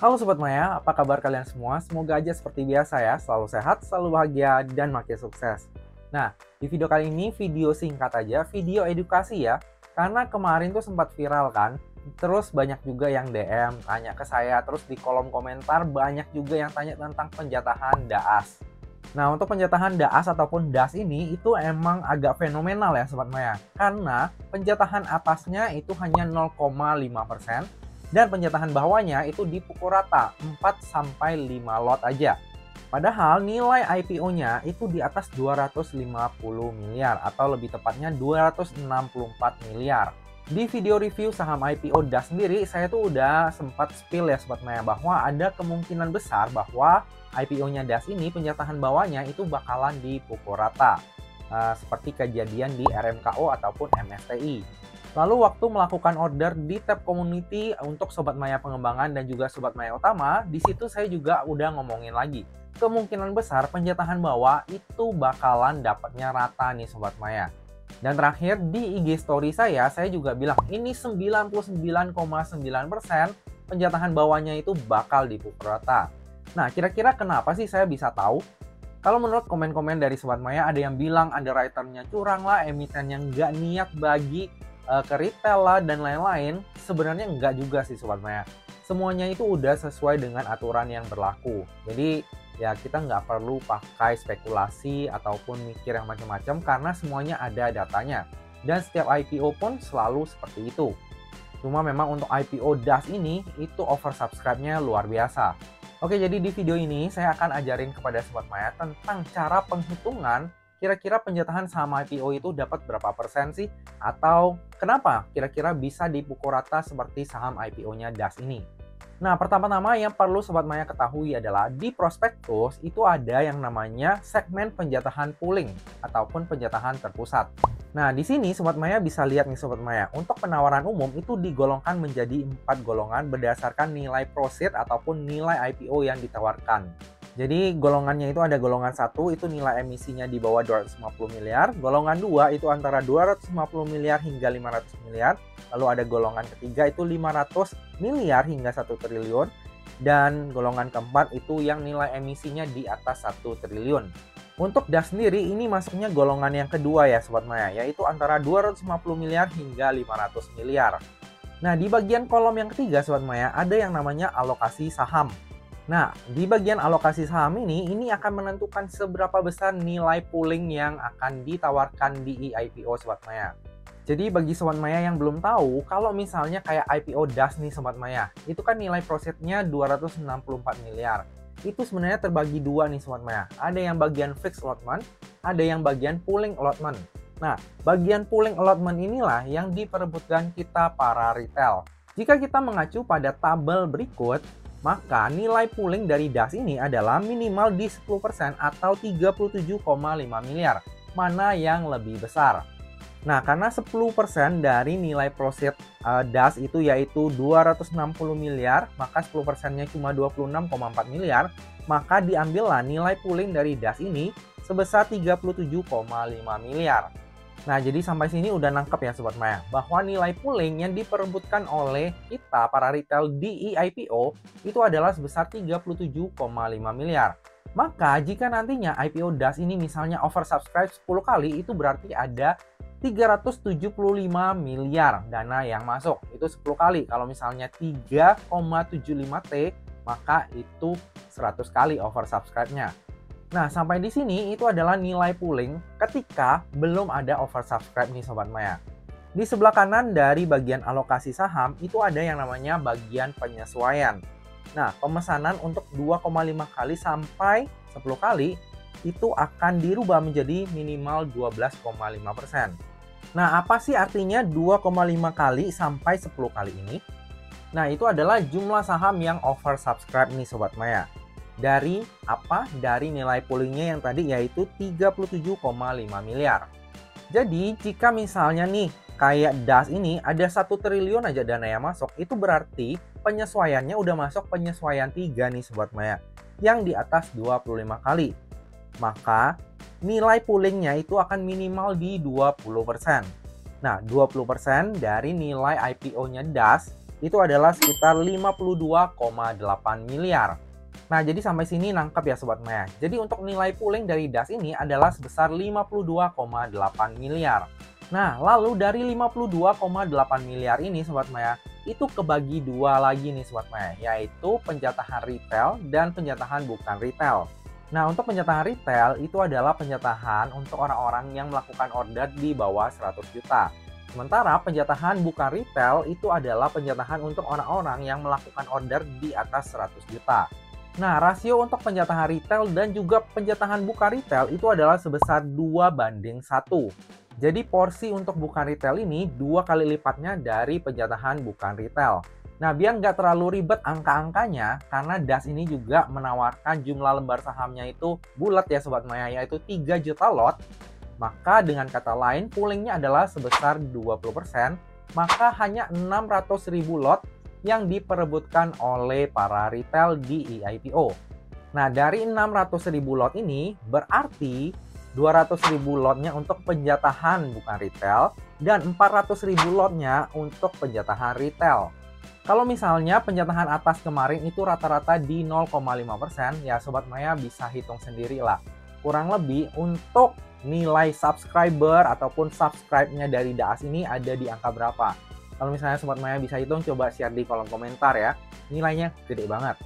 Halo Sobat Maya, apa kabar kalian semua? Semoga aja seperti biasa ya, selalu sehat, selalu bahagia, dan makin sukses. Nah, di video kali ini video singkat aja, video edukasi ya. Karena kemarin tuh sempat viral kan, terus banyak juga yang DM, tanya ke saya, terus di kolom komentar banyak juga yang tanya tentang penjatahan DAAS. Nah, untuk penjatahan DAAS ataupun DAS ini itu emang agak fenomenal ya Sobat Maya. Karena penjatahan atasnya itu hanya 0,5%, dan penjatahan bawahnya itu dipukul rata 4-5 lot aja. Padahal nilai IPO-nya itu di atas 250 miliar atau lebih tepatnya 264 miliar. Di video review saham IPO DAS sendiri saya tuh udah sempat spill ya Sobat Maya bahwa ada kemungkinan besar bahwa IPO-nya DAS ini penjatahan bawahnya itu bakalan dipukul rata. Seperti kejadian di RMKO ataupun MSTI. Lalu waktu melakukan order di tab community untuk Sobat Maya pengembangan dan juga Sobat Maya utama, di situ saya juga udah ngomongin lagi. Kemungkinan besar penjatahan bawah itu bakalan dapatnya rata nih Sobat Maya. Dan terakhir di IG story saya juga bilang ini 99,9% penjatahan bawahnya itu bakal dipukul rata. Nah, kira-kira kenapa sih saya bisa tahu? Kalau menurut komen-komen dari Sobat Maya ada yang bilang underwriter-nya curang lah, emiten yang nggak niat bagi ke retail lah dan lain-lain. Sebenarnya enggak juga sih Sobat Maya. Semuanya itu udah sesuai dengan aturan yang berlaku. Jadi ya kita nggak perlu pakai spekulasi ataupun mikir yang macam-macam karena semuanya ada datanya. Dan setiap IPO pun selalu seperti itu. Cuma memang untuk IPO DAS ini itu oversubscribe-nya luar biasa. Oke, jadi di video ini saya akan ajarin kepada Sobat Maya tentang cara penghitungan kira-kira penjatahan saham IPO itu dapat berapa persen sih? Atau kenapa kira-kira bisa dipukul rata seperti saham IPO-nya DAS ini? Nah, pertama-tama yang perlu Sobat Maya ketahui adalah di prospektus itu ada yang namanya segmen penjatahan pooling ataupun penjatahan terpusat. Nah, di sini Sobat Maya bisa lihat nih Sobat Maya, untuk penawaran umum itu digolongkan menjadi 4 golongan berdasarkan nilai proceed ataupun nilai IPO yang ditawarkan. Jadi golongannya itu ada golongan 1 itu nilai emisinya di bawah 250 miliar, golongan 2 itu antara 250 miliar hingga 500 miliar, lalu ada golongan ketiga itu 500 miliar hingga 1 triliun, dan golongan keempat itu yang nilai emisinya di atas 1 triliun. Untuk DAS sendiri ini masuknya golongan yang kedua ya Sobat Maya, yaitu antara 250 miliar hingga 500 miliar. Nah, di bagian kolom yang ketiga Sobat Maya ada yang namanya alokasi saham. Nah, di bagian alokasi saham ini akan menentukan seberapa besar nilai pooling yang akan ditawarkan di IPO Sobat Maya. Jadi bagi Sobat Maya yang belum tahu, kalau misalnya kayak IPO DAS nih Sobat Maya, itu kan nilai proceednya 264 miliar. Itu sebenarnya terbagi dua nih Sobat Maya. Ada yang bagian fixed allotment, ada yang bagian pooling allotment. Nah, bagian pooling allotment inilah yang diperebutkan kita para retail. Jika kita mengacu pada tabel berikut, maka nilai pooling dari DAS ini adalah minimal di 10% atau 37,5 miliar. Mana yang lebih besar? Nah, karena 10% dari nilai proceed DAS itu yaitu 260 miliar, maka 10%-nya cuma 26,4 miliar, maka diambillah nilai pooling dari DAS ini sebesar 37,5 miliar. Nah, jadi sampai sini udah nangkep ya Sobat Maya, bahwa nilai pooling yang diperebutkan oleh kita para retail di IPO itu adalah sebesar 37,5 miliar. Maka jika nantinya IPO DAS ini misalnya oversubscribe 10 kali, itu berarti ada 375 miliar dana yang masuk. Itu 10 kali. Kalau misalnya 3,75T, maka itu 100 kali oversubscribe-nya. Nah, sampai di sini itu adalah nilai pooling ketika belum ada oversubscribe nih Sobat Maya. Di sebelah kanan dari bagian alokasi saham itu ada yang namanya bagian penyesuaian. Nah, pemesanan untuk 2,5 kali sampai 10 kali itu akan dirubah menjadi minimal 12,5%. Nah, apa sih artinya 2,5 kali sampai 10 kali ini? Nah, itu adalah jumlah saham yang oversubscribe nih Sobat Maya. Dari apa? Dari nilai poolingnya yang tadi yaitu 37,5 miliar. Jadi jika misalnya nih kayak DAS ini ada 1 triliun aja dana yang masuk, itu berarti penyesuaiannya udah masuk penyesuaian 3 nih Sobat Maya, yang di atas 25 kali. Maka nilai poolingnya itu akan minimal di 20%. Nah, 20% dari nilai IPO-nya DAS itu adalah sekitar 52,8 miliar. Nah, jadi sampai sini nangkep ya Sobat Maya. Jadi untuk nilai pooling dari DAS ini adalah sebesar 52,8 miliar. Nah, lalu dari 52,8 miliar ini Sobat Maya, itu kebagi dua lagi nih Sobat Maya, yaitu penjatahan retail dan penjatahan bukan retail. Nah, untuk penjatahan retail itu adalah penjatahan untuk orang-orang yang melakukan order di bawah 100 juta. Sementara penjatahan bukan retail itu adalah penjatahan untuk orang-orang yang melakukan order di atas 100 juta. Nah, rasio untuk penjatahan retail dan juga penjatahan bukan retail itu adalah sebesar 2:1. Jadi porsi untuk bukan retail ini 2 kali lipatnya dari penjatahan bukan retail. Nah, biar nggak terlalu ribet angka-angkanya, karena DAS ini juga menawarkan jumlah lembar sahamnya itu bulat ya Sobat Maya, yaitu 3 juta lot. Maka dengan kata lain, poolingnya adalah sebesar 20%, maka hanya 600.000 lot yang diperebutkan oleh para retail di IPO. Nah, dari 600.000 lot ini berarti 200.000 lotnya untuk penjatahan bukan retail dan 400.000 lotnya untuk penjatahan retail. Kalau misalnya penjatahan atas kemarin itu rata-rata di 0,5%, ya Sobat Maya bisa hitung sendiri lah. Kurang lebih untuk nilai subscriber ataupun subscribe-nya dari DAS ini ada di angka berapa. Kalau misalnya Sobat Maya bisa hitung, coba share di kolom komentar ya. Nilainya gede banget.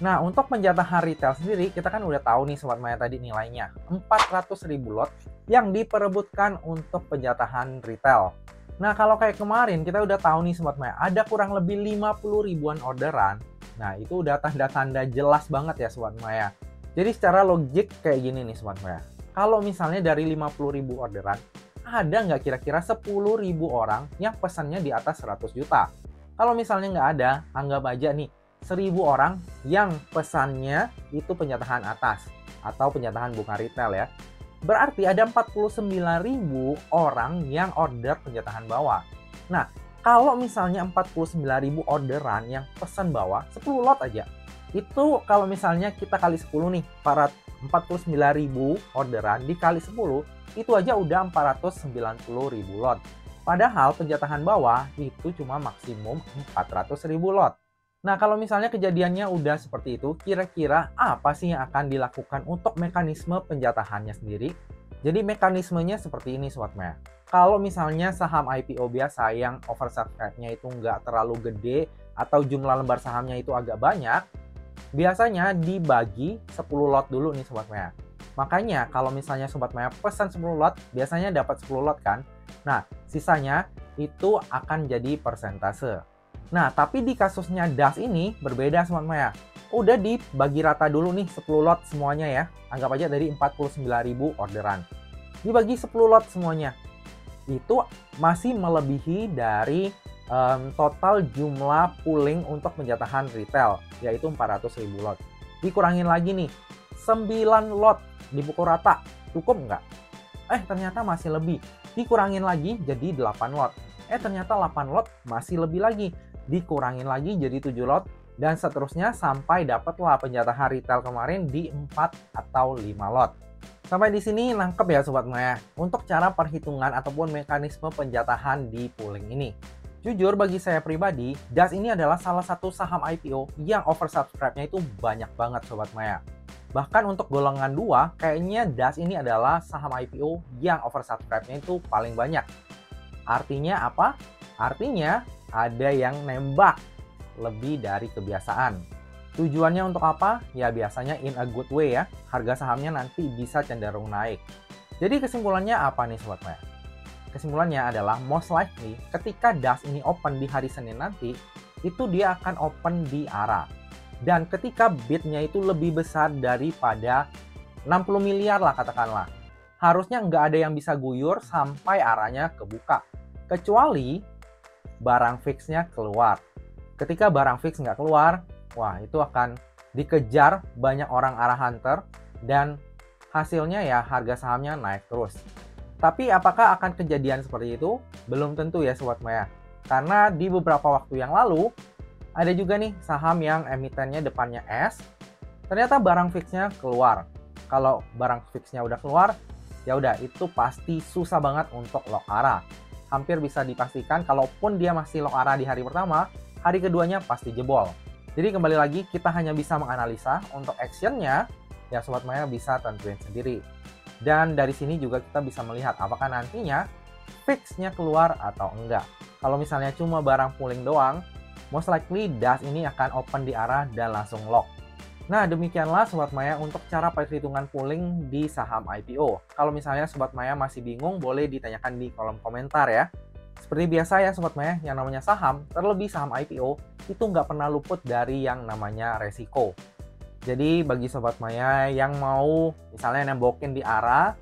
Nah, untuk penjatahan retail sendiri, kita kan udah tahu nih Sobat Maya tadi nilainya. 400.000 lot yang diperebutkan untuk penjatahan retail. Nah, kalau kayak kemarin, kita udah tahu nih Sobat Maya, ada kurang lebih 50 ribuan orderan. Nah, itu udah tanda-tanda jelas banget ya Sobat Maya. Jadi secara logik kayak gini nih Sobat Maya. Kalau misalnya dari 50 ribu orderan, ada nggak kira-kira 10 ribu orang yang pesannya di atas 100 juta? Kalau misalnya nggak ada, anggap aja nih 1.000 orang yang pesannya itu penjatahan atas atau penjatahan bukan retail ya. Berarti ada 49.000 orang yang order penjatahan bawah. Nah, kalau misalnya 49.000 orderan yang pesan bawah, 10 lot aja. Itu kalau misalnya kita kali 10 nih, 49.000 orderan dikali 10, itu aja udah 490.000 lot. Padahal penjatahan bawah itu cuma maksimum 400.000 lot. Nah, kalau misalnya kejadiannya udah seperti itu, kira-kira apa sih yang akan dilakukan untuk mekanisme penjatahannya sendiri? Jadi mekanismenya seperti ini Sobat Maya. Kalau misalnya saham IPO biasa yang oversubscribe-nya itu nggak terlalu gede atau jumlah lembar sahamnya itu agak banyak, biasanya dibagi 10 lot dulu nih Sobat Maya. Makanya kalau misalnya Sobat Maya pesan 10 lot, biasanya dapat 10 lot kan? Nah, sisanya itu akan jadi persentase. Nah, tapi di kasusnya DAS ini berbeda Sobat Maya. Udah dibagi rata dulu nih 10 lot semuanya ya. Anggap aja dari 49.000 orderan. Dibagi 10 lot semuanya. Itu masih melebihi dari total jumlah pooling untuk penjatahan retail, yaitu 400.000 lot. Dikurangin lagi nih, 9 lot dipukul rata. Cukup nggak? Ternyata masih lebih. Dikurangin lagi jadi 8 lot. Ternyata 8 lot masih lebih lagi. Dikurangin lagi jadi 7 lot. Dan seterusnya sampai dapatlah penjatahan retail kemarin di 4 atau 5 lot. Sampai di sini nangkep ya Sobat Maya untuk cara perhitungan ataupun mekanisme penjatahan di pooling ini. Jujur bagi saya pribadi, DAS ini adalah salah satu saham IPO yang oversubscribe-nya itu banyak banget Sobat Maya. Bahkan untuk golongan 2, kayaknya DAS ini adalah saham IPO yang oversubscribe-nya itu paling banyak. Artinya apa? Artinya ada yang nembak lebih dari kebiasaan. Tujuannya untuk apa? Ya biasanya in a good way ya. Harga sahamnya nanti bisa cenderung naik. Jadi kesimpulannya apa nih Sobat Maya? Kesimpulannya adalah most likely ketika DAS ini open di hari Senin nanti, itu dia akan open di ARA. Dan ketika bidnya itu lebih besar daripada 60 miliar lah katakanlah, harusnya nggak ada yang bisa guyur sampai ARA-nya kebuka. Kecuali barang fixnya keluar. Ketika barang fix nggak keluar, wah itu akan dikejar banyak orang ARA hunter dan hasilnya ya harga sahamnya naik terus. Tapi apakah akan kejadian seperti itu? Belum tentu ya Sobat Maya. Karena di beberapa waktu yang lalu, ada juga nih saham yang emitennya depannya S. Ternyata barang fixnya keluar. Kalau barang fixnya udah keluar, ya udah itu pasti susah banget untuk lock ARA. Hampir bisa dipastikan kalaupun dia masih lock ARA di hari pertama, hari keduanya pasti jebol. Jadi kembali lagi, kita hanya bisa menganalisa. Untuk actionnya, ya Sobat Maya bisa tentuin sendiri. Dan dari sini juga kita bisa melihat apakah nantinya fixnya keluar atau enggak. Kalau misalnya cuma barang pooling doang, most likely DAS ini akan open di arah dan langsung lock. Nah, demikianlah Sobat Maya untuk cara perhitungan pooling di saham IPO. Kalau misalnya Sobat Maya masih bingung, boleh ditanyakan di kolom komentar ya. Seperti biasa ya Sobat Maya, yang namanya saham, terlebih saham IPO, itu nggak pernah luput dari yang namanya resiko. Jadi bagi Sobat Maya yang mau misalnya nembokin di arah,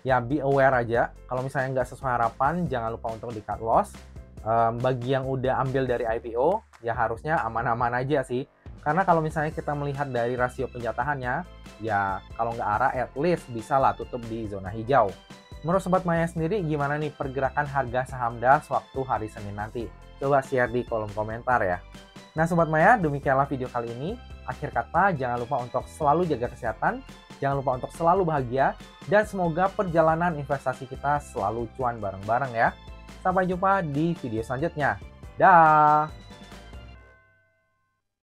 ya be aware aja. Kalau misalnya nggak sesuai harapan, jangan lupa untuk di cut loss. Bagi yang udah ambil dari IPO, ya harusnya aman-aman aja sih. Karena kalau misalnya kita melihat dari rasio penjatahannya, ya kalau nggak arah at least bisa lah tutup di zona hijau. Menurut Sobat Maya sendiri gimana nih pergerakan harga saham DAS waktu hari Senin nanti? Coba share di kolom komentar ya. Nah Sobat Maya, demikianlah video kali ini. Akhir kata, jangan lupa untuk selalu jaga kesehatan, jangan lupa untuk selalu bahagia, dan semoga perjalanan investasi kita selalu cuan bareng-bareng ya. Sampai jumpa di video selanjutnya. Dah!